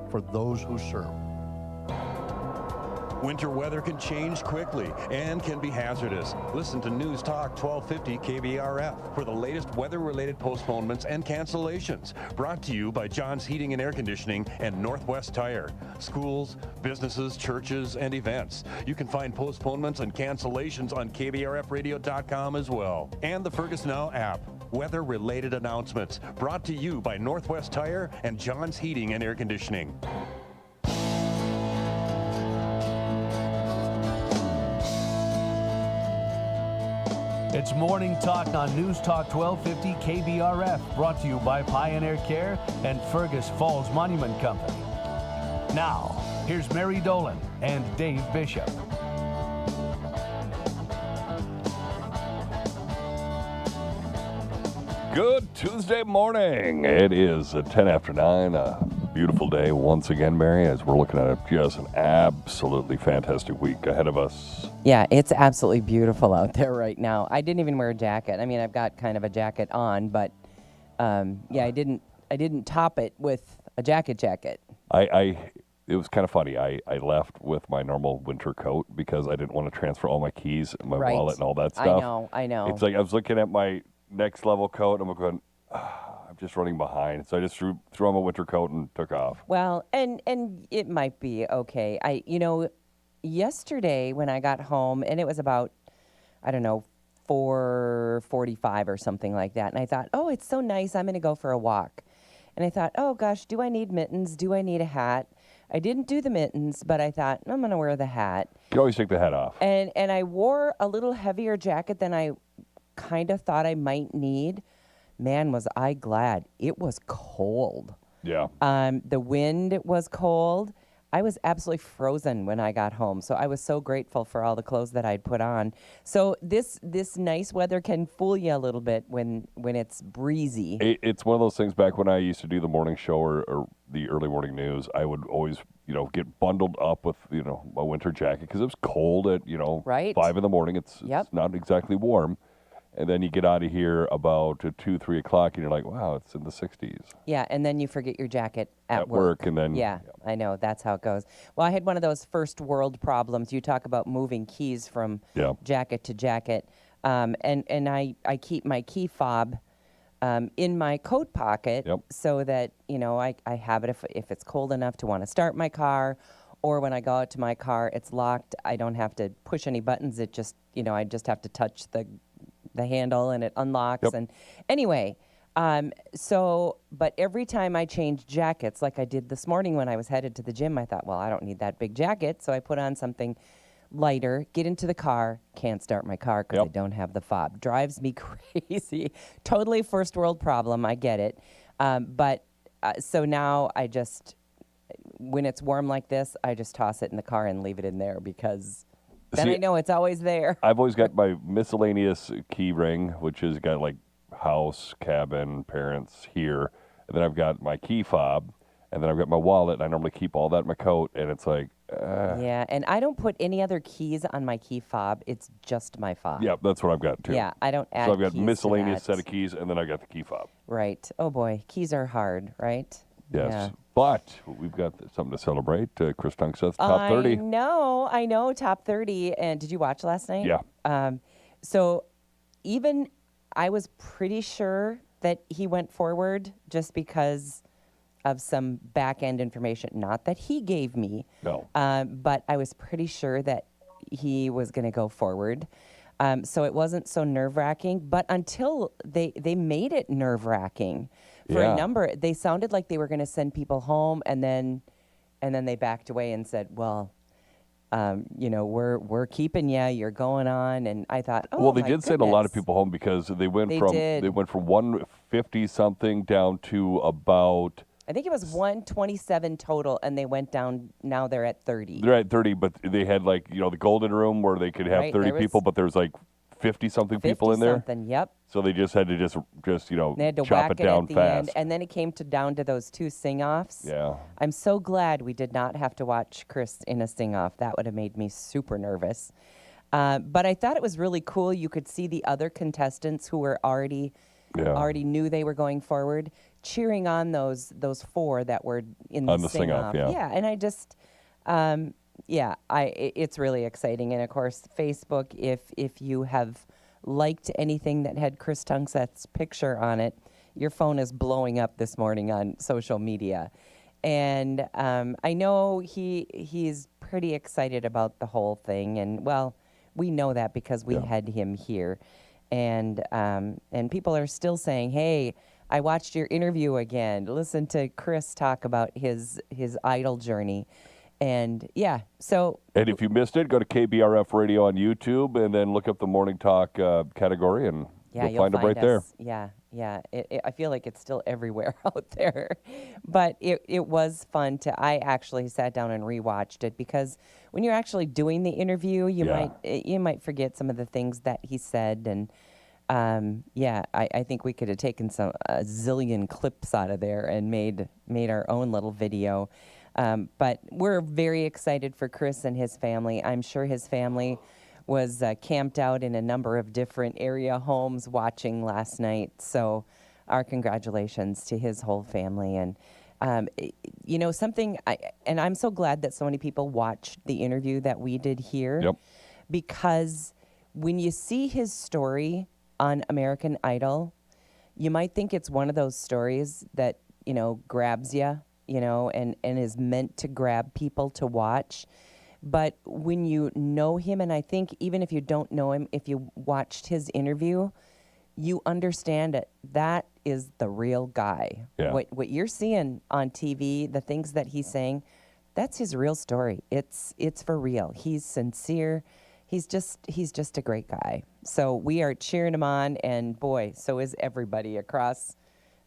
for those who serve. Winter weather can change quickly and can be hazardous. Listen to News Talk 1250 KBRF for the latest weather-related postponements and cancellations. Brought to you by John's Heating and Air Conditioning and Northwest Tire. Schools, businesses, churches, and events. You can find postponements and cancellations on KBRFradio.com as well. And the Fergus Now app. Weather-related announcements. Brought to you by Northwest Tire and John's Heating and Air Conditioning. It's Morning Talk on News Talk 1250 KBRF, brought to you by Pioneer Care and Fergus Falls Monument Company. Now, here's Mary Dolan and Dave Bishop. Good Tuesday morning. It is 10 after 9. A beautiful day once again, Mary, as we're looking at just an absolutely fantastic week ahead of us. Yeah, it's absolutely beautiful out there right now. I didn't even wear a jacket. I mean, I've got kind of a jacket on, but I didn't top it with a jacket. It was kind of funny. I left with my normal winter coat because I didn't want to transfer all my keys and my wallet and all that stuff. I know. It's like I was looking at my next level coat and I'm going, I'm just running behind. So I just threw on my winter coat and took off. Well, and it might be okay. Yesterday when I got home, and it was about, 4:45 or something like that, and I thought, oh, it's so nice, I'm going to go for a walk. And I thought, oh, gosh, do I need mittens? Do I need a hat? I didn't do the mittens, but I thought, I'm going to wear the hat. You can always take the hat off. And I wore a little heavier jacket than I kind of thought I might need. Man, was I glad. It was cold. Yeah. The wind was cold. I was absolutely frozen when I got home. So I was so grateful for all the clothes that I'd put on. So this nice weather can fool you a little bit when it's breezy. It's one of those things. Back when I used to do the morning show or the early morning news, I would always, get bundled up with, my winter jacket because it was cold at, 5 in the morning. It's not exactly warm. And then you get out of here about 2, 3 o'clock, and you're like, wow, it's in the 60s. Yeah, and then you forget your jacket at work. And then yeah, I know. That's how it goes. Well, I had one of those first world problems. You talk about moving keys from jacket to jacket. And I keep my key fob in my coat pocket so that, I have it if it's cold enough to want to start my car, or when I go out to my car, it's locked. I don't have to push any buttons. It just, I just have to touch the handle and it unlocks. And anyway, but every time I change jackets, like I did this morning when I was headed to the gym, I thought, well, I don't need that big jacket. So I put on something lighter, get into the car, can't start my car because I don't have the fob. Drives me crazy. Totally first world problem. I get it. So now I just, when it's warm like this, I just toss it in the car and leave it in there because then I know it's always there. I've always got my miscellaneous key ring, which has got like house, cabin, parents here. And then I've got my key fob, and then I've got my wallet. And I normally keep all that in my coat, and it's like, Yeah, and I don't put any other keys on my key fob. It's just my fob. Yeah, that's what I've got too. Yeah, I don't add So I've got keys miscellaneous to that. set of keys, and then I got the key fob. Right. Oh boy, keys are hard, right? Yes. Yeah. But we've got something to celebrate. Chris Tungsteth, top 30. I know, top 30. And did you watch last night? Yeah. So even I was pretty sure that he went forward just because of some back-end information. Not that he gave me. No. But I was pretty sure that he was going to go forward. So it wasn't so nerve-wracking. But until they made it nerve-wracking. For a number, they sounded like they were going to send people home, and then they backed away and said, "Well, we're keeping you. You're going on." And I thought, "Oh, well, they did send a lot of people home because they went from 150 something down to about, I think it was 127 total, and they went down. Now they're at 30. They're at 30, but they had the golden room where they could have 30 people, but there's 50-something people in there. 50-something, yep. So they just had to just they had to chop whack it down at the fast. end, and then it came down to those 2 sing-offs. Yeah. I'm so glad we did not have to watch Chris in a sing-off. That would have made me super nervous. But I thought it was really cool. You could see the other contestants who were already knew they were going forward, cheering on those four that were in the sing-off. Yeah, and I just, it's really exciting. And of course, Facebook, if you have liked anything that had Chris Tungsteth's picture on it, your phone is blowing up this morning on social media. And I know he's pretty excited about the whole thing. And, well, we know that because we had him here. And people are still saying, hey, I watched your interview again. Listen to Chris talk about his idol journey. And, so... And if you missed it, go to KBRF Radio on YouTube and then look up the Morning Talk category, and you'll find it right there. Yeah. I feel like it's still everywhere out there. But it was fun I actually sat down and rewatched it, because when you're actually doing the interview, you might forget some of the things that he said. And, I think we could have taken a zillion clips out of there and made our own little video. But we're very excited for Chris and his family. I'm sure his family was camped out in a number of different area homes watching last night. So our congratulations to his whole family. And, I'm so glad that so many people watched the interview that we did here. Because when you see his story on American Idol, you might think it's one of those stories that, grabs you, and is meant to grab people to watch. But when you know him, and I think even if you don't know him, if you watched his interview, you understand it. That is the real guy. Yeah. What you're seeing on TV, the things that he's saying, that's his real story. It's for real. He's sincere. He's just a great guy. So we are cheering him on, and boy, so is everybody across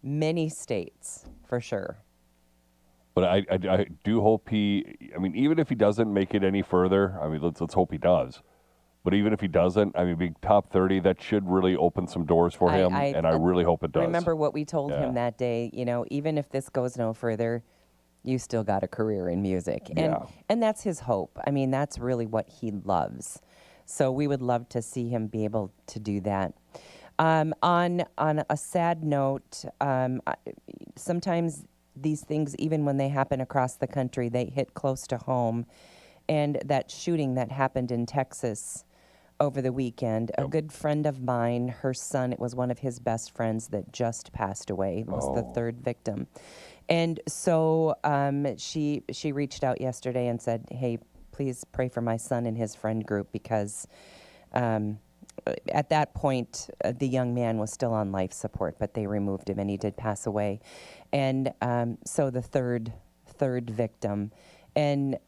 many states, for sure. But I do hope even if he doesn't make it any further, let's hope he does. But even if he doesn't, being top 30, that should really open some doors for him, and I really hope it does. Remember what we told him that day, even if this goes no further, you still got a career in music. And that's his hope. That's really what he loves. So we would love to see him be able to do that. On a sad note, sometimes these things, even when they happen across the country, they hit close to home. And that shooting that happened in Texas over the weekend, a good friend of mine, her son, it was one of his best friends that just passed away, was the third victim. And so she reached out yesterday and said, hey, please pray for my son and his friend group, because at that point, the young man was still on life support, but they removed him and he did pass away. And so the third victim. And,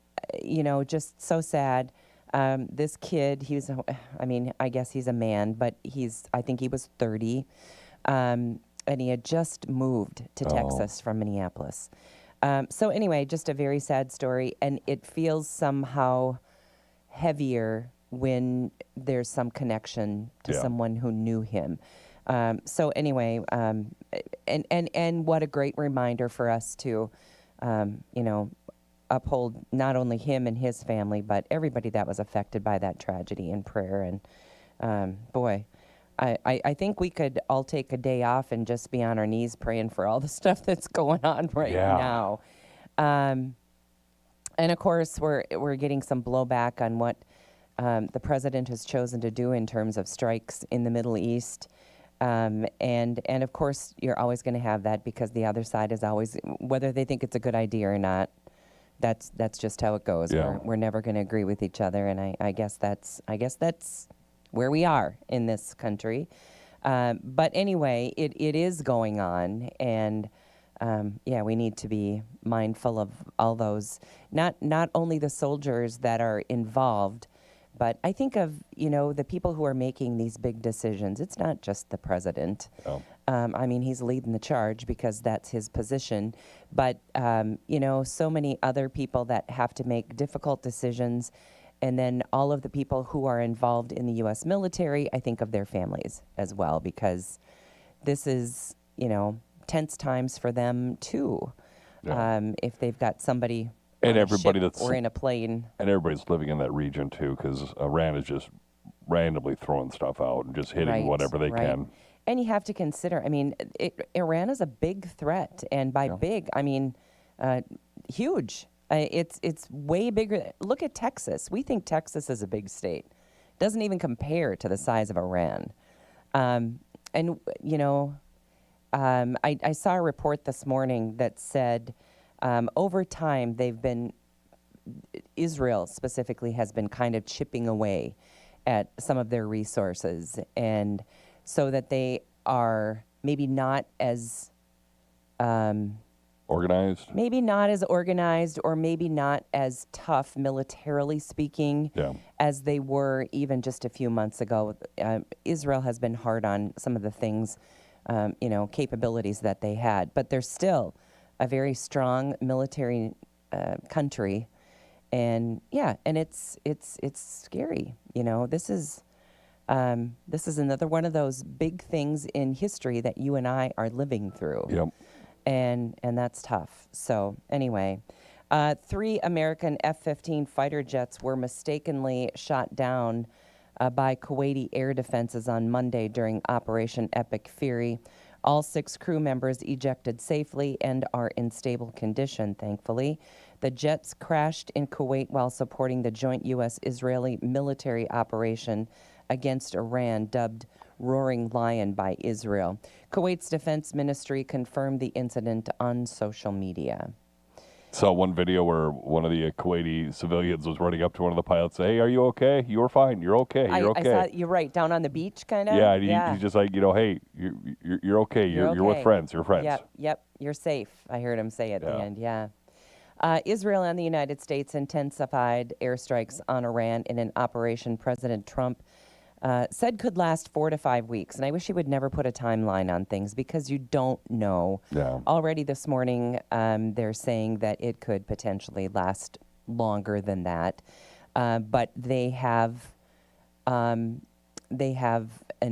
just so sad. This kid, I guess he's a man, but I think he was 30. And he had just moved to Texas from Minneapolis. So anyway, just a very sad story. And it feels somehow heavier when there's some connection to someone who knew him. So anyway, and what a great reminder for us to, uphold not only him and his family, but everybody that was affected by that tragedy in prayer. And boy, I think we could all take a day off and just be on our knees praying for all the stuff that's going on right now. And of course, we're getting some blowback on what the president has chosen to do in terms of strikes in the Middle East. And of course, you're always going to have that, because the other side is always, whether they think it's a good idea or not, that's just how it goes. We're never going to agree with each other, and I guess that's where we are in this country. But anyway, it is going on, and we need to be mindful of all those, not only the soldiers that are involved, but I think of, the people who are making these big decisions. It's not just the president. He's leading the charge because that's his position. But, so many other people that have to make difficult decisions. And then all of the people who are involved in the U.S. military, I think of their families as well, because this is, tense times for them too. If they've got somebody and everybody that's or in a plane. And everybody's living in that region too, because Iran is just randomly throwing stuff out and just hitting whatever they can. And you have to consider, I mean, Iran is a big threat. And by big, I mean huge. It's way bigger. Look at Texas. We think Texas is a big state. Doesn't even compare to the size of Iran. And, you know, I saw a report this morning that said over time Israel specifically has been kind of chipping away at some of their resources, and so that they are maybe not as organized, or maybe not as tough militarily speaking as they were even just a few months ago. Israel has been hard on some of the things, capabilities that they had, but they're still a very strong military country. And it's scary. You know, this is another one of those big things in history that you and I are living through. Yep. And that's tough. So anyway, 3 American F-15 fighter jets were mistakenly shot down by Kuwaiti air defenses on Monday during Operation Epic Fury. All 6 crew members ejected safely and are in stable condition, thankfully. The jets crashed in Kuwait while supporting the joint U.S.-Israeli military operation against Iran, dubbed Roaring Lion by Israel. Kuwait's defense ministry confirmed the incident on social media. Saw one video where one of the Kuwaiti civilians was running up to one of the pilots, "Hey, are you okay? You're fine. You're okay. You're okay." I saw, you're right, down on the beach, kind of. Yeah, he's just like, "Hey, you're okay. You're with friends. You're friends." Yep. You're safe. I heard him say at the end. Yeah. Israel and the United States intensified airstrikes on Iran in an operation President Trump said could last 4 to 5 weeks. And I wish he would never put a timeline on things because you don't know. Yeah. Already this morning, they're saying that it could potentially last longer than that. But they have an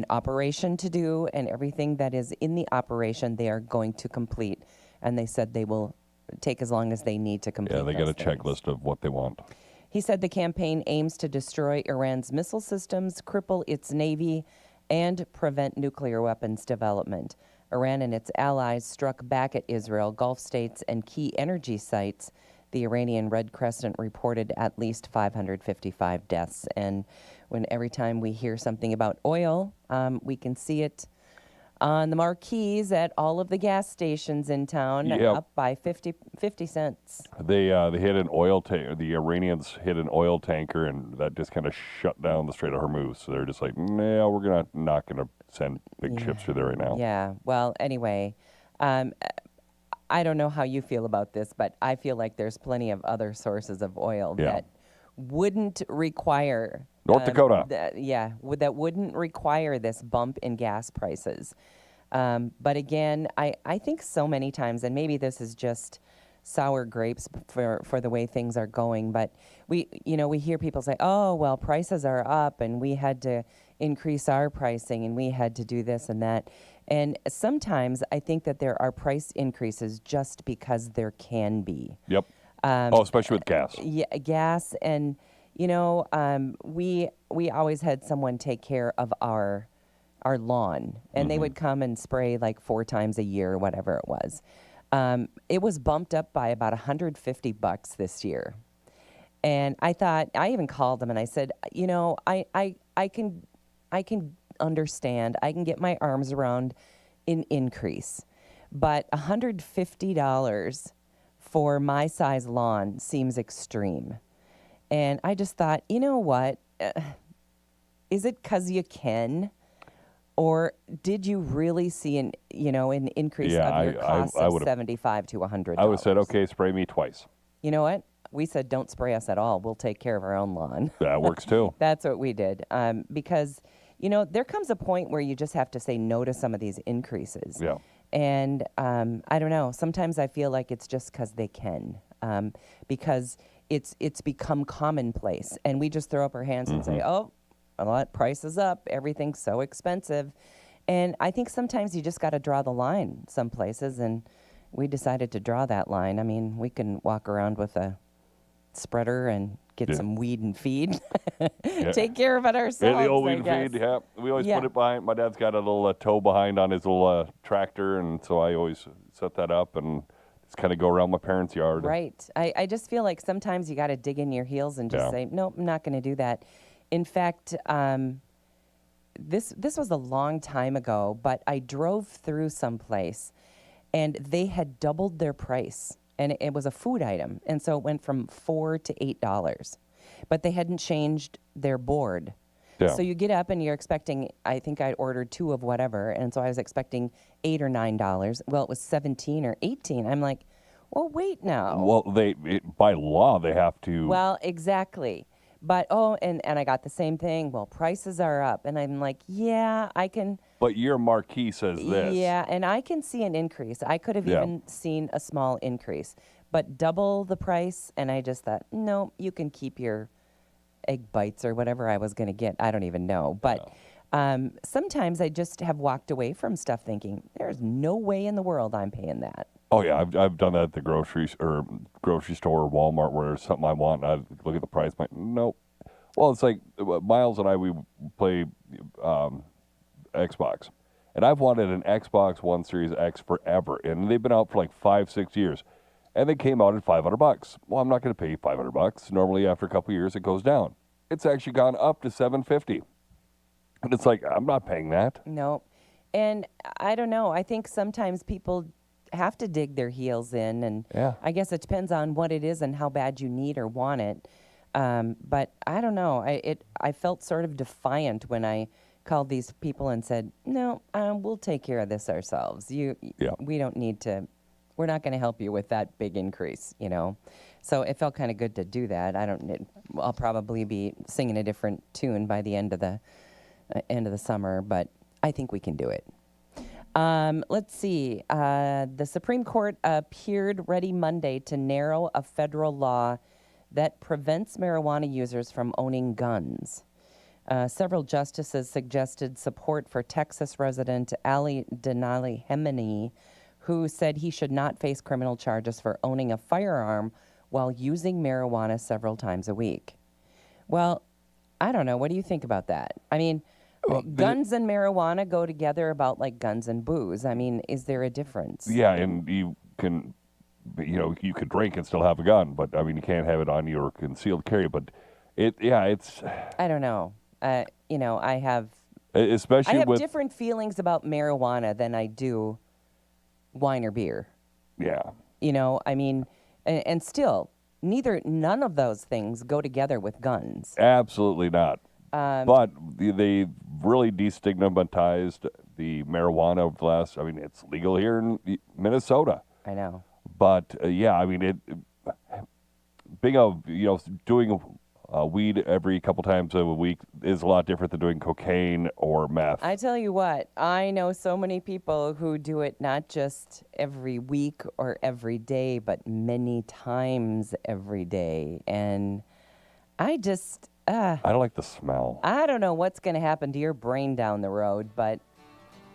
operation to do, and everything that is in the operation they are going to complete. And they said they will take as long as they need to complete. Yeah, they got a checklist of what they want. He said the campaign aims to destroy Iran's missile systems, cripple its navy, and prevent nuclear weapons development. Iran and its allies struck back at Israel, Gulf states, and key energy sites. The Iranian Red Crescent reported at least 555 deaths. And every time we hear something about oil, we can see it on the marquees at all of the gas stations in town, up by 50 cents. They hit an oil tanker. The Iranians hit an oil tanker, and that just kind of shut down the Strait of Hormuz. So they're just like, nah, we're not gonna send big ships through there right now. Yeah. Well, anyway, I don't know how you feel about this, but I feel like there's plenty of other sources of oil that wouldn't require North Dakota. That wouldn't require this bump in gas prices. But again, I think so many times, and maybe this is just sour grapes for the way things are going, but we hear people say, oh, well, prices are up and we had to increase our pricing and we had to do this and that. And sometimes I think that there are price increases just because there can be. Yep. Especially with gas. Yeah, gas. And, we always had someone take care of our lawn, and they would come and spray like 4 times a year, whatever it was. It was bumped up by about $150 this year. And I even called them and I said, I can understand, I can get my arms around an increase, but $150 for my size lawn seems extreme. And I just thought, you know what? Is it 'cause you can? Or did you really see an increase of your costs of $75 to $100? I would have said, okay, spray me twice. You know what? We said, don't spray us at all. We'll take care of our own lawn. That works too. That's what we did. Because, there comes a point where you just have to say no to some of these increases. Yeah. And I don't know. Sometimes I feel like it's just because they can. Because it's become commonplace. And we just throw up our hands and say, oh, price is up. Everything's so expensive. And I think sometimes you just got to draw the line some places. And we decided to draw that line. I mean, we can walk around with a spreader and get some weed and feed. Take care of it ourselves. Yeah, the old weed and feed, We always put it behind. My dad's got a little tow behind on his little tractor, and so I always set that up and just kind of go around my parents' yard. Right. I just feel like sometimes you got to dig in your heels and just say, nope, I'm not going to do that. In fact, this was a long time ago, but I drove through someplace, and they had doubled their price. And it was a food item, and so it went from $4 to $8. But they hadn't changed their board. Yeah. So you get up and you're expecting, I think I ordered 2 of whatever, and so I was expecting $8 or $9. Well, it was 17 or 18. I'm like, well, wait now. Well, by law, they have to. Well, exactly. But, and I got the same thing. Well, prices are up. And I'm like, yeah, I can. But your marquee says this. Yeah, and I can see an increase. I could have even seen a small increase. But double the price, and I just thought, no, you can keep your egg bites or whatever I was going to get. I don't even know. But sometimes I just have walked away from stuff thinking, there's no way in the world I'm paying that. Oh, yeah, I've done that at the grocery store or Walmart where there's something I want, and I look at the price, I'm like, nope. Well, it's like Miles and I, we play Xbox, and I've wanted an Xbox One Series X forever, and they've been out for like 5-6 years, and they came out at $500. Well, I'm not going to pay $500. Normally, after a couple of years, it goes down. It's actually gone up to $750, and it's like, I'm not paying that. Nope. And I don't know. I think sometimes people have to dig their heels in, and I guess it depends on what it is and how bad you need or want it. But I don't know. I felt sort of defiant when I called these people and said, "No, we'll take care of this ourselves. We don't need to. We're not going to help you with that big increase." So it felt kind of good to do that. I'll probably be singing a different tune by the end of the summer, but I think we can do it. Let's see. The Supreme Court appeared ready Monday to narrow a federal law that prevents marijuana users from owning guns. Several justices suggested support for Texas resident Ali Denali Hemeni, who said he should not face criminal charges for owning a firearm while using marijuana several times a week. Well, I don't know. What do you think about that? I mean, guns and marijuana go together about like guns and booze. I mean, is there a difference? Yeah, and you can, you could drink and still have a gun, but I mean, you can't have it on you or concealed carry. But it's. I don't know. I have. Especially I have with different feelings about marijuana than I do wine or beer. Yeah. I mean, and still, none of those things go together with guns. Absolutely not. But they really destigmatized the marijuana over the last. I mean, it's legal here in Minnesota. I know. But doing weed every couple times a week is a lot different than doing cocaine or meth. I tell you what, I know so many people who do it not just every week or every day, but many times every day, and I just. I don't like the smell. I don't know what's going to happen to your brain down the road, but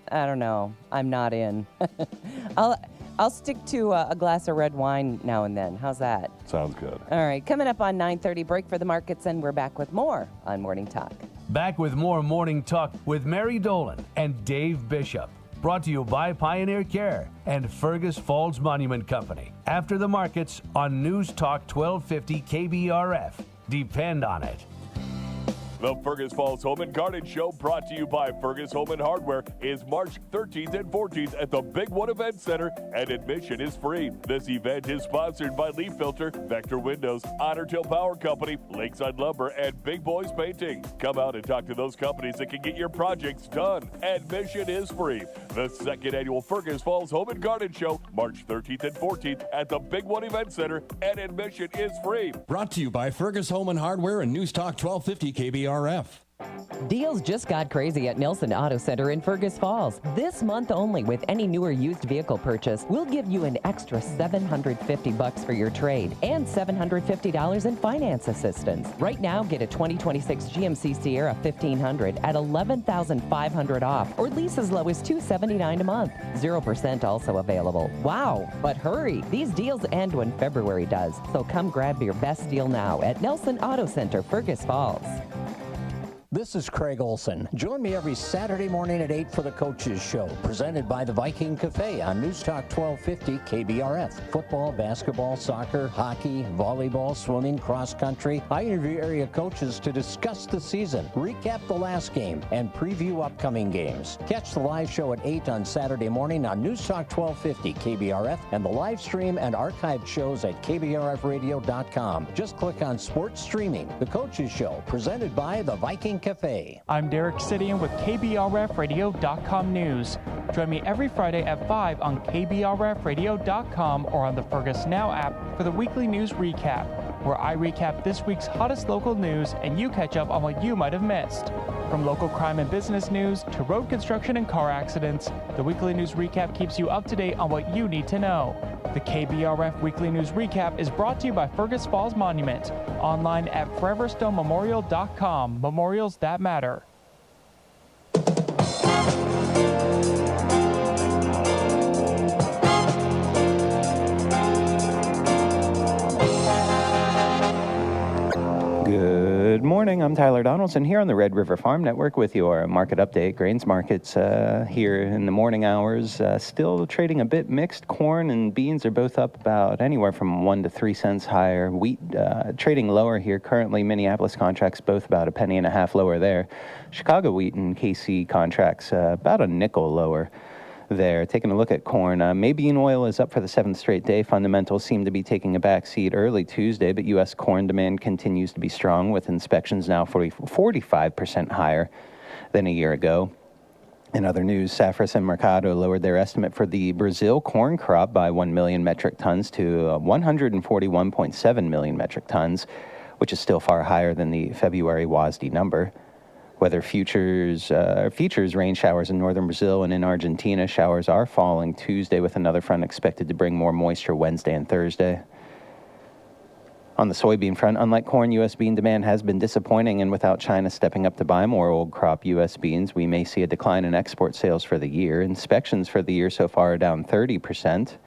I don't know. I'm not in. I'll stick to a glass of red wine now and then. How's that? Sounds good. All right. Coming up on 9:30, break for the markets, and we're back with more on Morning Talk. Back with more Morning Talk with Mary Dolan and Dave Bishop. Brought to you by Pioneer Care and Fergus Falls Monument Company. After the markets on News Talk 1250 KBRF. Depend on it. The Fergus Falls Home and Garden Show, brought to you by Fergus Home and Hardware, is March 13th and 14th at the Big One Event Center, and admission is free. This event is sponsored by Leaf Filter, Vector Windows, Otter Tail Power Company, Lakeside Lumber, and Big Boys Painting. Come out and talk to those companies that can get your projects done. Admission is free. The second annual Fergus Falls Home and Garden Show, March 13th and 14th at the Big One Event Center, and admission is free. Brought to you by Fergus Home and Hardware and News Talk 1250 KBRF. Deals just got crazy at Nelson Auto Center in Fergus Falls. This month only, with any new or used vehicle purchase, we'll give you an extra $750 for your trade and $750 in finance assistance. Right now, get a 2026 GMC Sierra 1500 at $11,500 off, or lease as low as $279 a month. 0% also available. Wow, but hurry! These deals end when February does, so come grab your best deal now at Nelson Auto Center, Fergus Falls. This is Craig Olson. Join me every Saturday morning at 8 for the Coaches Show, presented by the Viking Cafe on News Talk 1250 KBRF. Football, basketball, soccer, hockey, volleyball, swimming, cross country. I interview area coaches to discuss the season, recap the last game, and preview upcoming games. Catch the live show at 8 on Saturday morning on News Talk 1250 KBRF and the live stream and archived shows at KBRFradio.com. Just click on Sports Streaming. The Coaches Show, presented by the Viking Cafe. I'm Derek Sidian with KBRFradio.com News. Join me every Friday at 5 on KBRFradio.com or on the Fergus Now app for the weekly news recap, where I recap this week's hottest local news and you catch up on what you might have missed. From local crime and business news to road construction and car accidents, the weekly news recap keeps you up to date on what you need to know. The KBRF Weekly News Recap is brought to you by Fergus Falls Monument, online at foreverstonемemorial.com. Memorials that matter. Good morning, I'm Tyler Donaldson here on the Red River Farm Network with your market update. Grains markets here in the morning hours still trading a bit mixed. Corn and beans are both up about anywhere from 1 to 3 cents higher. Wheat trading lower here currently. Minneapolis contracts both about 1.5 pennies lower there. Chicago wheat and KC contracts about a nickel lower there. Taking a look at corn, Maybean oil is up for the 7th straight day. Fundamentals seem to be taking a back seat early Tuesday, but U.S. corn demand continues to be strong, with inspections now 45% higher than a year ago. In other news, Safras and Mercado lowered their estimate for the Brazil corn crop by 1 million metric tons to 141.7 million metric tons, which is still far higher than the February WASDE number. Weather features rain showers in northern Brazil and in Argentina. Showers are falling Tuesday, with another front expected to bring more moisture Wednesday and Thursday. On the soybean front, unlike corn, U.S. bean demand has been disappointing, and without China stepping up to buy more old crop U.S. beans, we may see a decline in export sales for the year. Inspections for the year so far are down 30%.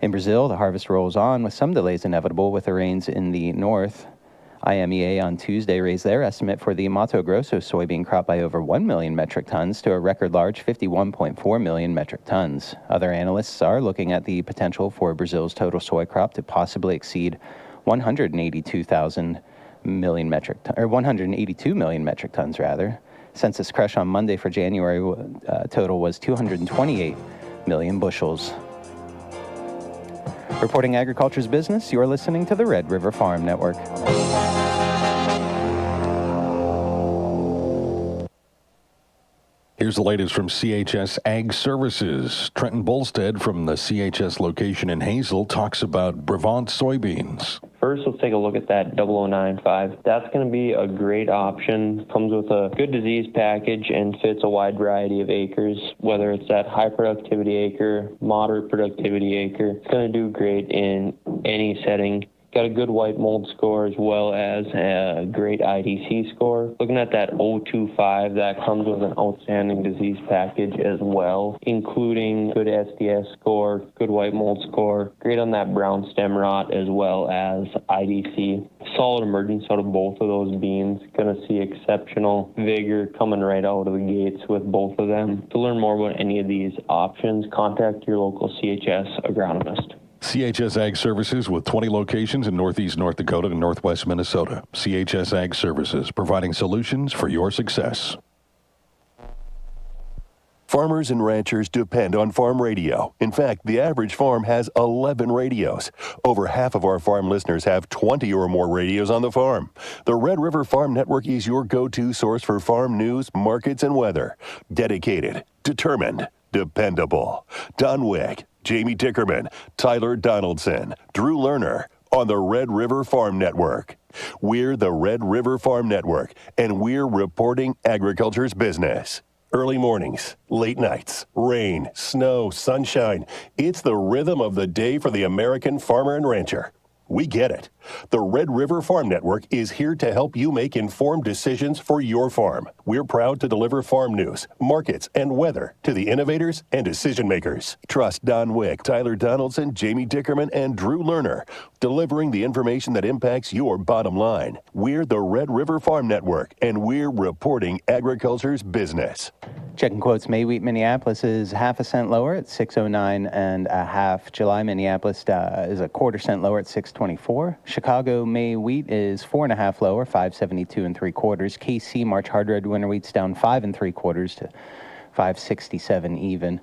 In Brazil, the harvest rolls on, with some delays inevitable with the rains in the north. IMEA on Tuesday raised their estimate for the Mato Grosso soybean crop by over 1 million metric tons to a record large 51.4 million metric tons. Other analysts are looking at the potential for Brazil's total soy crop to possibly exceed 182 million metric tons rather. Census crush on Monday for January total was 228 million bushels. Reporting agriculture's business, you're listening to the Red River Farm Network. Here's the latest from CHS Ag Services. Trenton Bolstead from the CHS location in Hazel talks about Brevant soybeans. First, let's take a look at that 0095. That's going to be a great option. Comes with a good disease package and fits a wide variety of acres, whether it's that high productivity acre, moderate productivity acre. It's going to do great in any setting. Got a good white mold score as well as a great IDC score. Looking at that 025, that comes with an outstanding disease package as well, including good SDS score, good white mold score, great on that brown stem rot as well as IDC. Solid emergence out of both of those beans. Going to see exceptional vigor coming right out of the gates with both of them. To learn more about any of these options, contact your local CHS agronomist. CHS Ag Services with 20 locations in Northeast North Dakota and Northwest Minnesota. CHS Ag Services, providing solutions for your success. Farmers and ranchers depend on farm radio. In fact, the average farm has 11 radios. Over half of our farm listeners have 20 or more radios on the farm. The Red River Farm Network is your go-to source for farm news, markets, and weather. Dedicated, determined, dependable. Don Wick, Jamie Dickerman, Tyler Donaldson, Drew Lerner, on the Red River Farm Network. We're the Red River Farm Network, and we're reporting agriculture's business. Early mornings, late nights, rain, snow, sunshine. It's the rhythm of the day for the American farmer and rancher. We get it. The Red River Farm Network is here to help you make informed decisions for your farm. We're proud to deliver farm news, markets, and weather to the innovators and decision makers. Trust Don Wick, Tyler Donaldson, Jamie Dickerman, and Drew Lerner, delivering the information that impacts your bottom line. We're the Red River Farm Network, and we're reporting agriculture's business. Checking quotes, May wheat Minneapolis is half a cent lower at 609 and a half. July Minneapolis is a quarter cent lower at 624. Chicago May wheat is 4.5 lower, 572 3/4. KC March hard red winter wheat's down 5 3/4 to 567 even.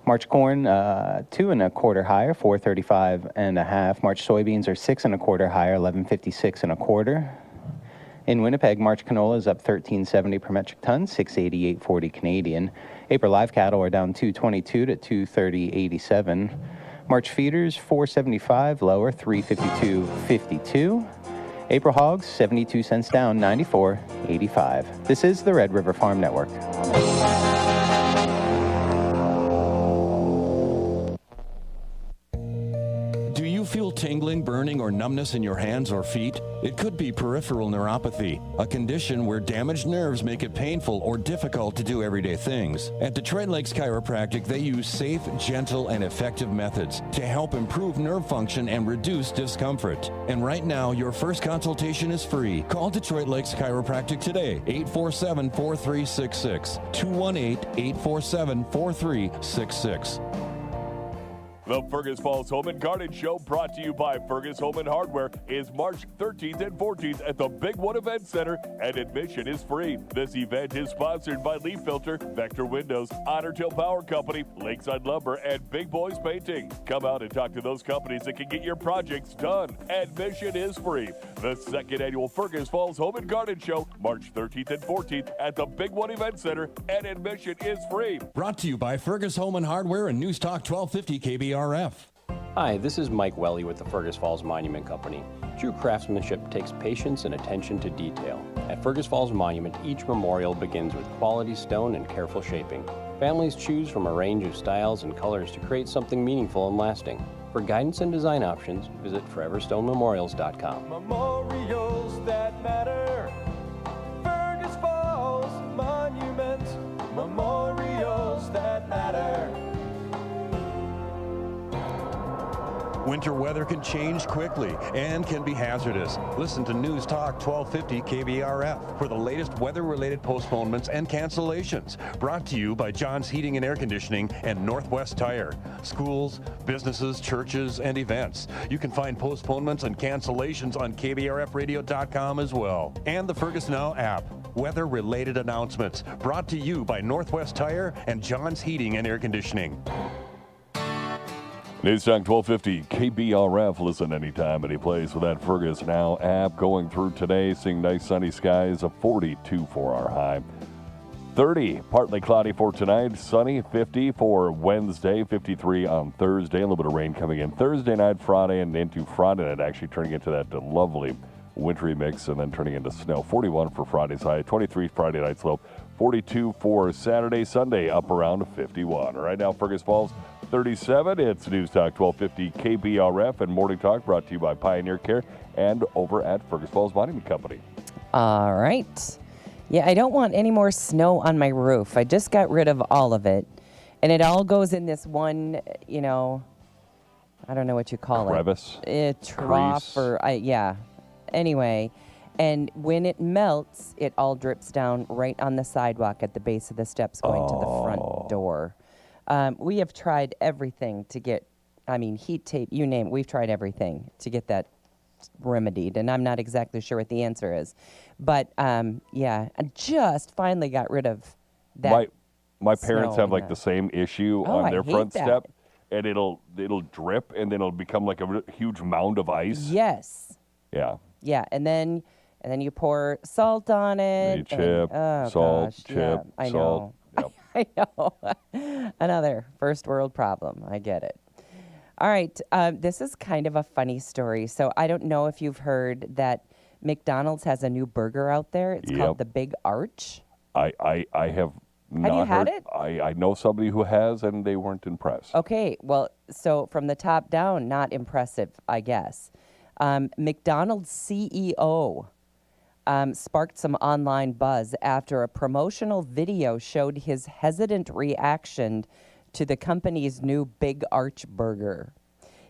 March corn 2 1/4 higher, 435 1/2. March soybeans are 6 1/4 higher, 1156 1/4. In Winnipeg, March canola is up $13.70 per metric ton, $688.40 Canadian. April live cattle are down $222 to $230.87. March feeders $4.75 lower, $352.52. April hogs 72 cents down, $94.85. This is the Red River Farm Network. Do you feel tingling, burning, or numbness in your hands or feet? It could be peripheral neuropathy, a condition where damaged nerves make it painful or difficult to do everyday things. At Detroit Lakes Chiropractic, they use safe, gentle, and effective methods to help improve nerve function and reduce discomfort. And right now, your first consultation is free. Call Detroit Lakes Chiropractic today, 847-4366, 218-847-4366. The Fergus Falls Home and Garden Show, brought to you by Fergus Home and Hardware, is March 13th and 14th at the Big One Event Center, and admission is free. This event is sponsored by Leaf Filter, Vector Windows, Otter Tail Power Company, Lakeside Lumber, and Big Boys Painting. Come out and talk to those companies that can get your projects done. Admission is free. The second annual Fergus Falls Home and Garden Show, March 13th and 14th at the Big One Event Center, and admission is free. Brought to you by Fergus Home and Hardware and News Talk 1250 KBRF. Hi, this is Mike Welly with the Fergus Falls Monument Company. True craftsmanship takes patience and attention to detail. At Fergus Falls Monument, each memorial begins with quality stone and careful shaping. Families choose from a range of styles and colors to create something meaningful and lasting. For guidance and design options, visit foreverstonememorials.com. Memorials that matter. Fergus Falls Monument. Memorials that matter. Winter weather can change quickly and can be hazardous. Listen to News Talk 1250 KBRF for the latest weather-related postponements and cancellations. Brought to you by John's Heating and Air Conditioning and Northwest Tire. Schools, businesses, churches, and events. You can find postponements and cancellations on KBRFradio.com as well. And the Fergus Now app. Weather-related announcements. Brought to you by Northwest Tire and John's Heating and Air Conditioning. News Talk 1250 KBRF. Listen anytime, any place with that Fergus Now app. Going through today, seeing nice sunny skies, a 42 for our high. 30, partly cloudy for tonight, sunny, 50 for Wednesday, 53 on Thursday. A little bit of rain coming in Thursday night, Friday, and into Friday night, actually turning into that lovely wintry mix and then turning into snow. 41 for Friday's high, 23 Friday night's low, 42 for Saturday, Sunday, up around 51. Right now, Fergus Falls, 37. It's News Talk 1250 KBRF and Morning Talk, brought to you by Pioneer Care and over at Fergus Falls Monument Company. All right. Yeah, I don't want any more snow on my roof. I just got rid of all of it. And it all goes in this one, I don't know what you call Crevice? it. Trough or, yeah. Anyway, and when it melts, it all drips down right on the sidewalk at the base of the steps going to the front door. We have tried everything to get, heat tape, you name it. We've tried everything to get that remedied, and I'm not exactly sure what the answer is. But, I just finally got rid of that. My parents have like the same issue on their front step, and it'll drip, and then it'll become like a huge mound of ice. Yes. Yeah. Yeah, and then you pour salt on it. Salt, chip, yeah, I salt. know. Yep. I know. Another first world problem. I get it. All right. This is kind of a funny story. So I don't know if you've heard that McDonald's has a new burger out there. It's called the Big Arch. I have not you had heard. it? I know somebody who has, and they weren't impressed. Okay. Well, so from the top down, not impressive, I guess. McDonald's CEO sparked some online buzz after a promotional video showed his hesitant reaction to the company's new Big Arch burger.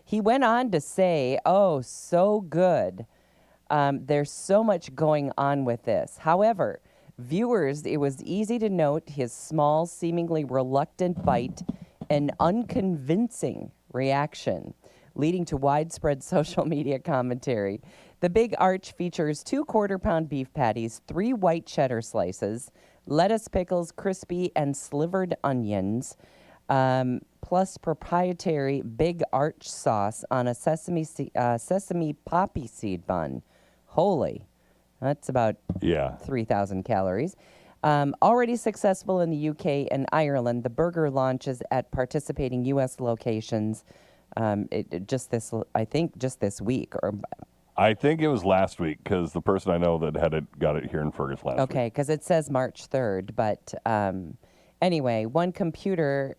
He went on to say, "Oh, so good. There's so much going on with this." However, viewers, it was easy to note his small, seemingly reluctant bite and unconvincing reaction, leading to widespread social media commentary. The Big Arch features 2 quarter-pound beef patties, 3 white cheddar slices, lettuce, pickles, crispy and slivered onions, plus proprietary Big Arch sauce on a sesame poppy seed bun. Holy, that's about 3,000 calories. Already successful in the UK and Ireland, the burger launches at participating U.S. locations just this week. Or I think it was last week because the person I know that had it got it here in Fergus last week. Okay, because it says March 3rd. But anyway, one commenter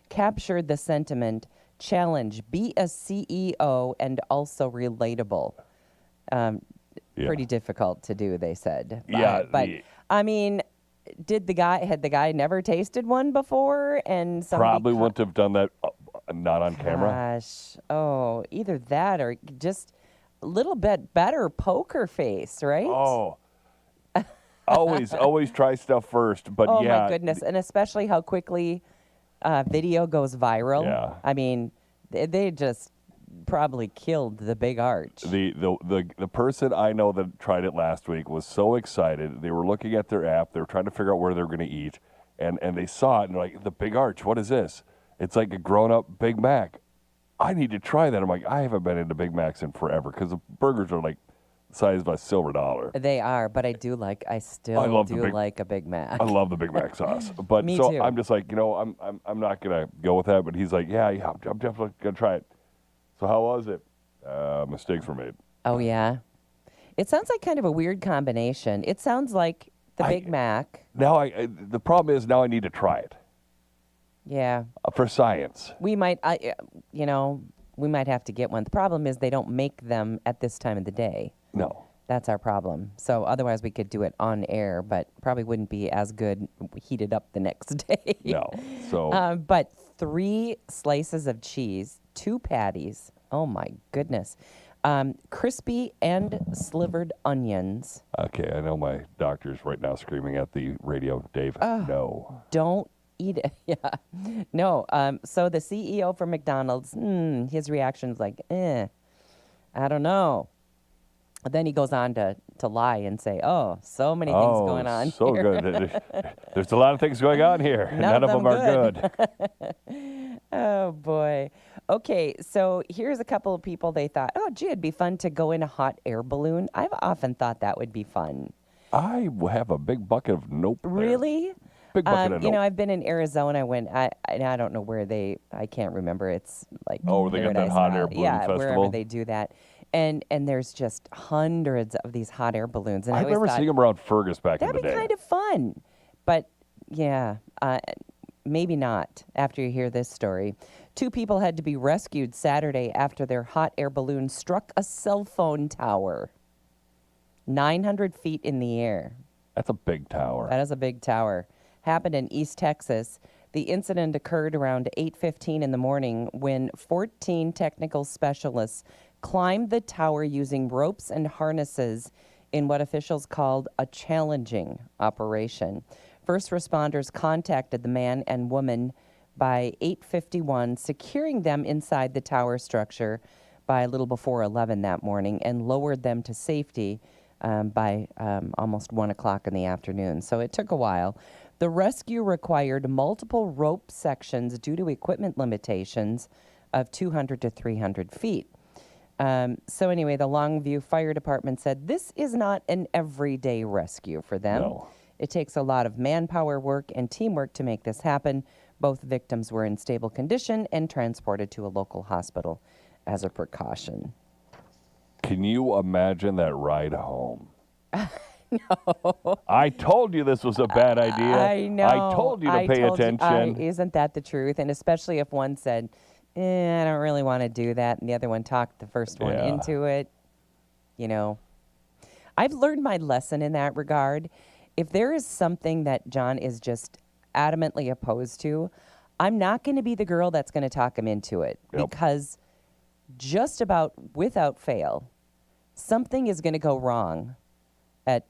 captured the sentiment, challenge, be a CEO and also relatable. Pretty difficult to do, they said. But I mean, had the guy never tasted one before? And probably wouldn't have done that not on camera. Gosh, either that or just a little bit better poker face, right? Oh, always try stuff first. But oh my goodness, and especially how quickly video goes viral. Yeah. I mean, they just probably killed the Big Arch. The person I know that tried it last week was so excited. They were looking at their app. They were trying to figure out where they were going to eat, and they saw it and they're like, the Big Arch, what is this? It's like a grown-up Big Mac. I need to try that. I'm like, I haven't been into Big Macs in forever because the burgers are like the size of a silver dollar. They are, but I still do like a Big Mac. I love the Big Mac sauce. But Me so too. I'm just like, I'm not gonna go with that. But he's like, yeah, I'm definitely gonna try it. So how was it? Mistakes were made. Oh yeah, it sounds like kind of a weird combination. It sounds like the Big Mac. Now the problem is now I need to try it. Yeah. For science. We might, we might have to get one. The problem is they don't make them at this time of the day. No. That's our problem. So otherwise we could do it on air, but probably wouldn't be as good heated up the next day. No. So. But 3 slices of cheese, 2 patties. Oh my goodness. Crispy and slivered onions. Okay, I know my doctor's right now screaming at the radio, Dave. No. Don't eat it. Yeah. No. So the CEO for McDonald's, his reaction's like, I don't know. Then he goes on to lie and say, so many things going on so here. Good. There's a lot of things going on here. None of them are good. Oh, boy. Okay, so here's a couple of people they thought, it'd be fun to go in a hot air balloon. I've often thought that would be fun. I have a big bucket of nope there. Really? Big bucket of nope. I've been in Arizona when I don't know where I can't remember. It's like they got that hot air balloon festival? Wherever they do that. And there's just hundreds of these hot air balloons. And I remember seeing them around Fergus back in the day. That'd be kind of fun. But, maybe not after you hear this story. 2 people had to be rescued Saturday after their hot air balloon struck a cell phone tower 900 feet in the air. That's a big tower. That is a big tower. Happened in East Texas. The incident occurred around 8:15 in the morning when 14 technical specialists climbed the tower using ropes and harnesses in what officials called a challenging operation. First responders contacted the man and woman by 8:51, securing them inside the tower structure by a little before 11 that morning and lowered them to safety by almost 1 o'clock in the afternoon. So it took a while. The rescue required multiple rope sections due to equipment limitations of 200 to 300 feet. So anyway, the Longview Fire Department said this is not an everyday rescue for them. No. It takes a lot of manpower work and teamwork to make this happen, Both victims were in stable condition and transported to a local hospital as a precaution. Can you imagine that ride home? No. I told you this was a bad idea. I know. I told you to pay attention. Isn't that the truth? And especially if one said, I don't really want to do that, and the other one talked the first one into it. I've learned my lesson in that regard. If there is something that John is just adamantly opposed to, I'm not going to be the girl that's going to talk him into it. Yep. Because just about without fail, something is going to go wrong at,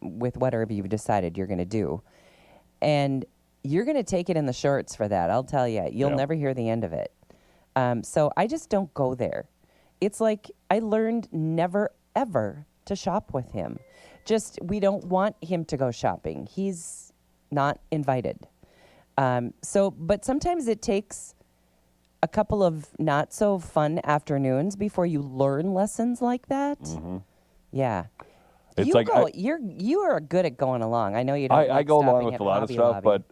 with whatever you've decided you're going to do. And you're going to take it in the shorts for that. I'll tell you, you'll never hear the end of it. So I just don't go there. It's like I learned never, ever to shop with him. We don't want him to go shopping. He's not invited. But sometimes it takes a couple of not so fun afternoons before you learn lessons like that. Mm-hmm. Yeah. It's you are good at going along. I know you don't. I go along with a lot of stuff, but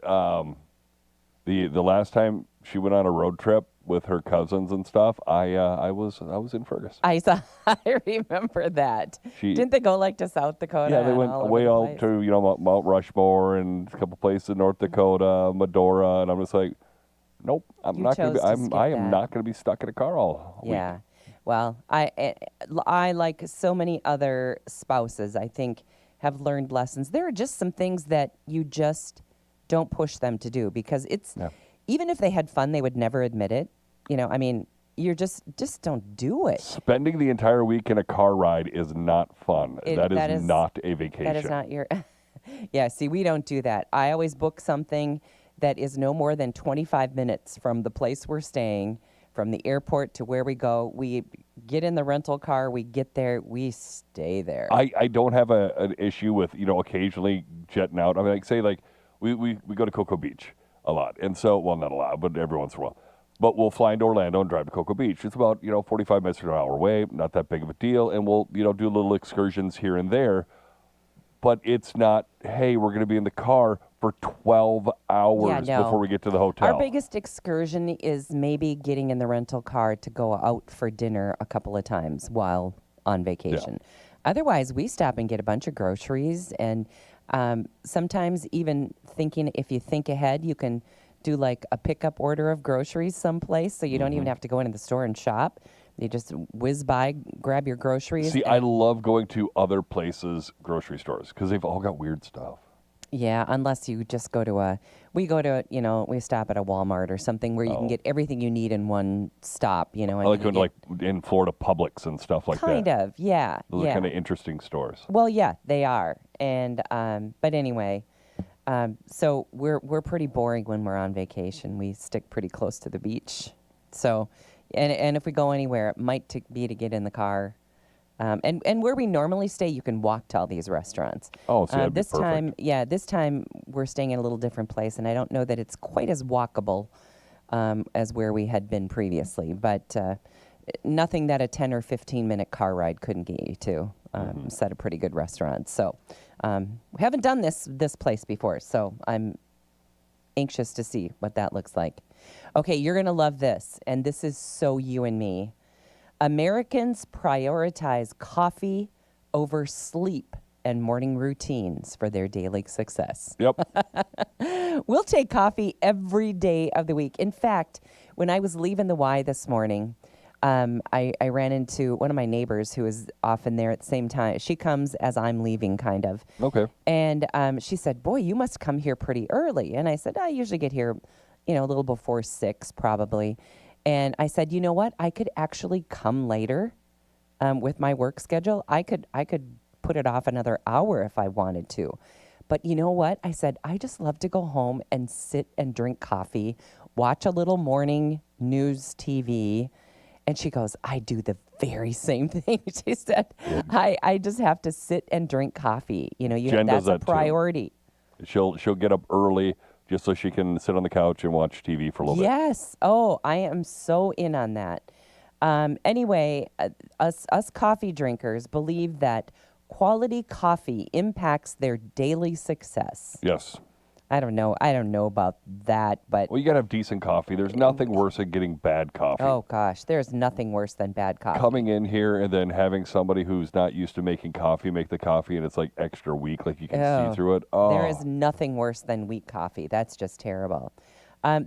the last time she went on a road trip with her cousins and stuff, I was in Fergus. I remember that. Didn't they go to South Dakota? Yeah, they went way out to Mount Rushmore and a couple places in North Dakota, Medora, and I'm just like, nope, I am not going to be stuck in a car all week. Yeah. Well, I like so many other spouses, I think, have learned lessons. There are just some things that you just don't push them to do because even if they had fun, they would never admit it. You're just don't do it. Spending the entire week in a car ride is not fun. That is not a vacation. That is not your... Yeah, see, we don't do that. I always book something that is no more than 25 minutes from the place we're staying, from the airport to where we go. We get in the rental car, we get there, we stay there. I don't have an issue with, occasionally jetting out. I mean, say we go to Cocoa Beach a lot. And so, well, not a lot, but every once in a while. But we'll fly into Orlando and drive to Cocoa Beach. It's about, 45 minutes to an hour away, not that big of a deal. And we'll, do little excursions here and there. But it's not, hey, we're going to be in the car for 12 hours before we get to the hotel. Our biggest excursion is maybe getting in the rental car to go out for dinner a couple of times while on vacation. Yeah. Otherwise, we stop and get a bunch of groceries. And sometimes even thinking, if you think ahead, you can do a pickup order of groceries someplace so you don't even have to go into the store and shop. You just whiz by, grab your groceries. See, I love going to other places' grocery stores because they've all got weird stuff. Yeah, unless you just go to we stop at a Walmart or something where you can get everything you need in one stop, I like going to in Florida Publix and stuff like that. Kind of, yeah. Those are kind of interesting stores. Well, yeah, they are. And, but anyway, so we're pretty boring when we're on vacation. We stick pretty close to the beach. So, and if we go anywhere, it might be to get in the car. And where we normally stay, you can walk to all these restaurants. Oh, so that'd be perfect. This time we're staying in a little different place, and I don't know that it's quite as walkable as where we had been previously, but nothing that a 10 or 15-minute car ride couldn't get you to. Set a pretty good restaurant. So we haven't done this place before, so I'm anxious to see what that looks like. Okay, you're going to love this, and this is so you and me. Americans prioritize coffee over sleep and morning routines for their daily success. Yep. We'll take coffee every day of the week. In fact, when I was leaving the Y this morning, I ran into one of my neighbors who is often there at the same time. She comes as I'm leaving, kind of. Okay. And she said, boy, you must come here pretty early. And I said, I usually get here, a little before 6 probably. And I said, you know what? I could actually come later with my work schedule. I could put it off another hour if I wanted to. But you know what? I said, I just love to go home and sit and drink coffee, watch a little morning news TV. And she goes, I do the very same thing. She said, I just have to sit and drink coffee. Jen that's does that a priority. Too. She'll get up early just so she can sit on the couch and watch TV for a little bit. Yes. Oh, I am so in on that. Anyway, us coffee drinkers believe that quality coffee impacts their daily success. Yes. I don't know about that, but... Well, you got to have decent coffee. There's nothing worse than getting bad coffee. Oh, gosh. There's nothing worse than bad coffee. Coming in here and then having somebody who's not used to making coffee make the coffee, and it's like extra weak, like you can see through it. Oh. There is nothing worse than weak coffee. That's just terrible.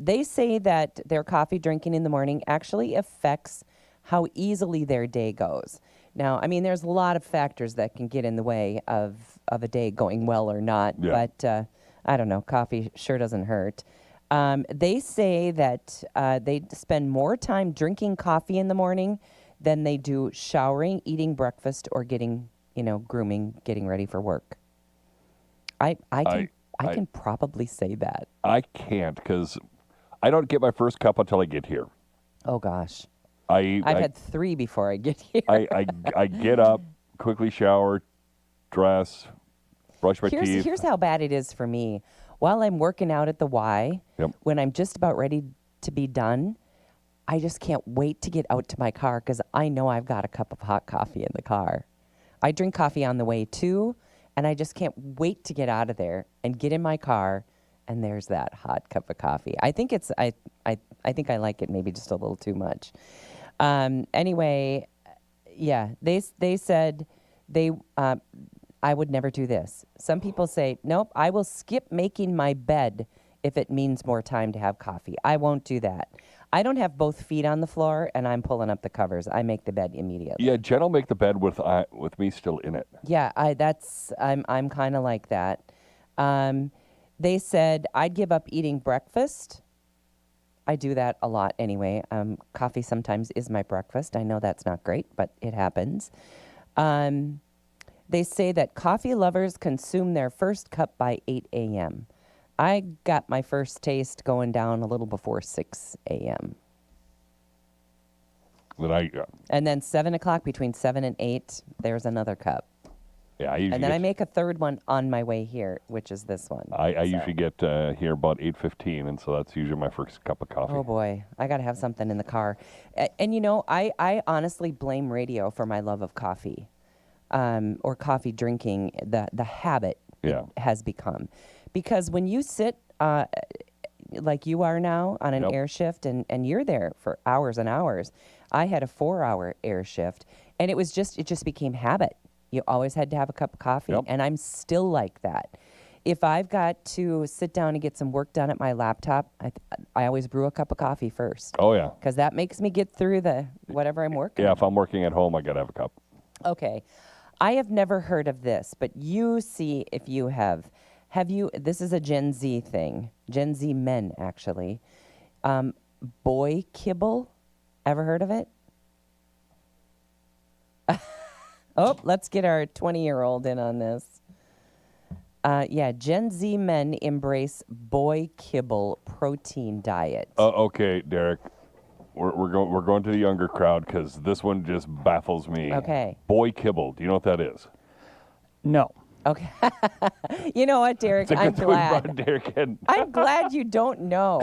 They say that their coffee drinking in the morning actually affects how easily their day goes. Now, I mean, there's a lot of factors that can get in the way of a day going well or not, but... I don't know, coffee sure doesn't hurt. They say that they spend more time drinking coffee in the morning than they do showering, eating breakfast, or getting, grooming, getting ready for work. I can probably say that. I can't because I don't get my first cup until I get here. Oh, gosh. I've had 3 before I get here. I get up, quickly shower, dress, brush my teeth. Here's how bad it is for me. While I'm working out at the Y, when I'm just about ready to be done, I just can't wait to get out to my car because I know I've got a cup of hot coffee in the car. I drink coffee on the way too, and I just can't wait to get out of there and get in my car, and there's that hot cup of coffee. I think I think I like it maybe just a little too much. Anyway, yeah, they said I would never do this. Some people say, nope, I will skip making my bed if it means more time to have coffee. I won't do that. I don't have both feet on the floor, and I'm pulling up the covers. I make the bed immediately. Yeah, Jen will make the bed with me still in it. Yeah, I'm kind of like that. They said I'd give up eating breakfast. I do that a lot anyway. Coffee sometimes is my breakfast. I know that's not great, but it happens. They say that coffee lovers consume their first cup by 8 a.m. I got my first taste going down a little before 6 a.m. And then 7 o'clock, between 7 and 8, there's another cup. Yeah, and then I make a third one on my way here, which is this one. I usually get here about 8:15, and so that's usually my first cup of coffee. Oh, boy. I got to have something in the car. And I honestly blame radio for my love of coffee. Or coffee drinking, the habit has become. Because when you sit like you are now on an air shift and you're there for hours and hours, I had a 4-hour air shift, and it just became habit. You always had to have a cup of coffee, and I'm still like that. If I've got to sit down and get some work done at my laptop, I always brew a cup of coffee first. Oh, yeah. Because that makes me get through whatever I'm working on. Yeah, if I'm working at home, I got to have a cup. Okay. I have never heard of this, but you see if you have. This is a Gen Z thing. Gen Z men, actually. Boy kibble. Ever heard of it? Oh, let's get our 20-year-old in on this. Gen Z men embrace boy kibble protein diet. Okay, Derek. We're going to the younger crowd because this one just baffles me. Okay. Boy kibble. Do you know what that is? No. Okay. You know what, Derek? I'm glad. I'm glad you don't know.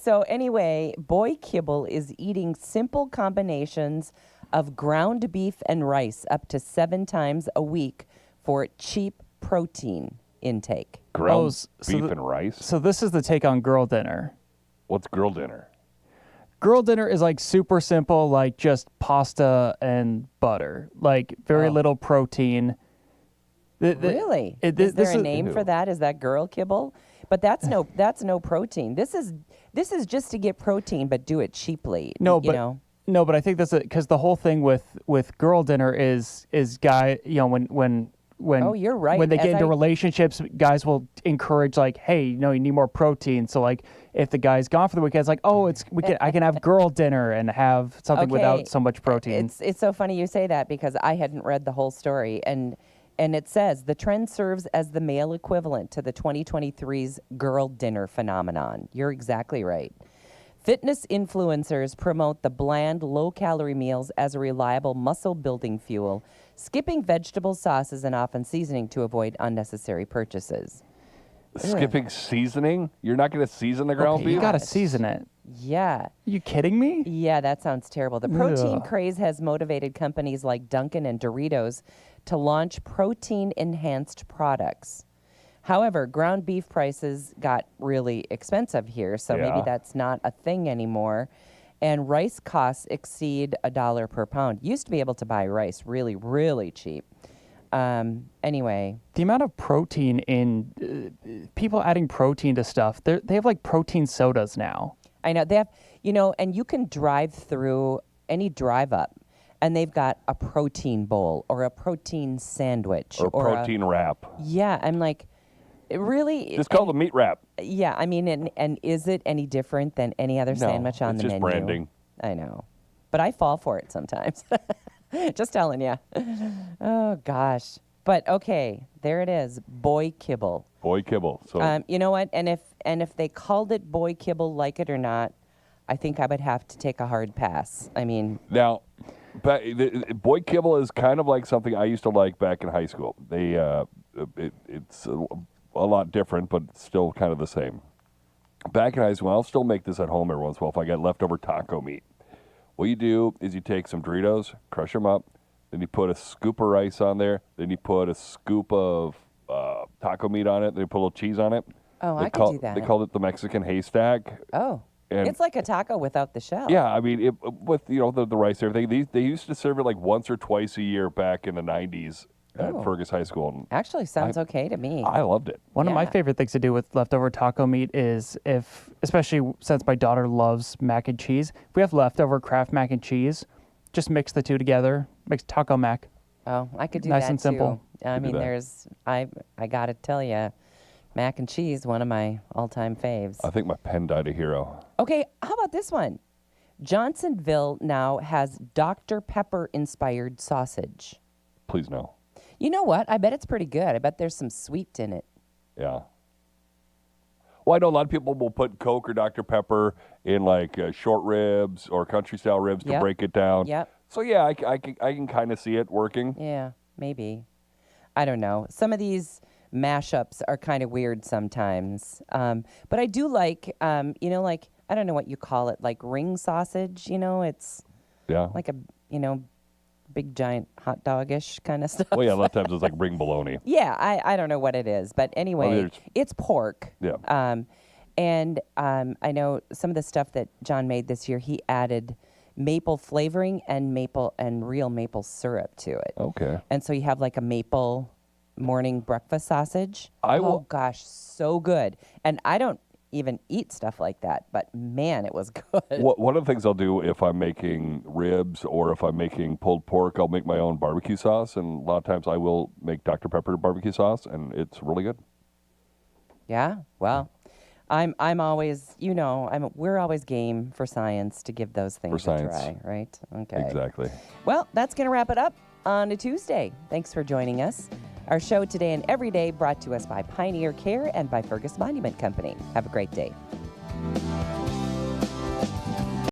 So anyway, boy kibble is eating simple combinations of ground beef and rice up to 7 times a week for cheap protein intake. Ground beef and rice? So this is the take on girl dinner. What's girl dinner? Girl dinner is like super simple, like just pasta and butter, like very little protein. Really? Is there a name for that? Is that girl kibble? But that's no protein. This is just to get protein, but do it cheaply. No, but I think that's because the whole thing with girl dinner is guy, when oh, you're right. When they get into relationships, guys will encourage like, hey, you need more protein. So like, if the guy's gone for the weekend, it's like, oh, I can have girl dinner and have something without so much protein. It's so funny you say that because I hadn't read the whole story, and it says the trend serves as the male equivalent to the 2023's girl dinner phenomenon. You're exactly right. Fitness influencers promote the bland, low-calorie meals as a reliable muscle-building fuel, skipping vegetable sauces and often seasoning to avoid unnecessary purchases. Skipping seasoning? You're not going to season the ground beef? You got to season it. Yeah. Are you kidding me? Yeah, that sounds terrible. The protein craze has motivated companies like Dunkin' and Doritos to launch protein-enhanced products. However, ground beef prices got really expensive here, so maybe that's not a thing anymore. And rice costs exceed $1 per pound. Used to be able to buy rice really, really cheap. Anyway. The amount of protein in people adding protein to stuff, they have like protein sodas now. I know. They have, and you can drive through any drive up and they've got a protein bowl or a protein sandwich. Or protein wrap. Yeah. I'm like, really? Just call it a meat wrap. Yeah. I mean, and is it any different than any other sandwich on the menu? It's just branding. I know. But I fall for it sometimes. Just telling you. Oh, gosh. But, okay, there it is. Boy kibble. Boy kibble. So you know what? And if they called it boy kibble, like it or not, I think I would have to take a hard pass. I mean. Now, boy kibble is kind of like something I used to like back in high school. It's a lot different, but still kind of the same. Back in high school, I'll still make this at home every once in a while if I get leftover taco meat. What you do is you take some Doritos, crush them up, then you put a scoop of rice on there, then you put a scoop of taco meat on it, then you put a little cheese on it. Oh, I could do that. They called it the Mexican haystack. Oh, and it's like a taco without the shell. Yeah, I mean, with the rice and everything, they used to serve it like once or twice a year back in the 90s at Fergus High School. And actually sounds okay to me. I loved it. One of my favorite things to do with leftover taco meat is especially since my daughter loves mac and cheese, if we have leftover Kraft mac and cheese, just mix the two together, makes taco mac. Oh, I could do nice that and simple. Too. I mean, I got to tell you, mac and cheese, one of my all-time faves. I think my pen died a hero. Okay, how about this one? Johnsonville now has Dr. Pepper-inspired sausage. Please no. You know what? I bet it's pretty good. I bet there's some sweet in it. Yeah. Well, I know a lot of people will put Coke or Dr. Pepper in like short ribs or country-style ribs to break it down. Yep. So, yeah, I can kind of see it working. Yeah, maybe. I don't know. Some of these mashups are kind of weird sometimes. But I do like, like, I don't know what you call it, like ring sausage, it's like a, big giant hot dog-ish kind of stuff. Well, yeah, a lot of times it's like ring bologna. Yeah, I don't know what it is, but anyway, it's pork. Yeah. And I know some of the stuff that John made this year, he added maple flavoring and real maple syrup to it. Okay. And so you have like a maple morning breakfast sausage. Oh gosh, so good. And I don't even eat stuff like that, but man, it was good. One of the things I'll do if I'm making ribs or if I'm making pulled pork, I'll make my own barbecue sauce, and a lot of times I will make Dr. Pepper barbecue sauce, and it's really good. Yeah, well, I'm always, we're always game for science to give those things a try, right? Okay. Exactly. Well, that's going to wrap it up on a Tuesday. Thanks for joining us. Our show today and every day brought to us by Pioneer Care and by Fergus Monument Company. Have a great day.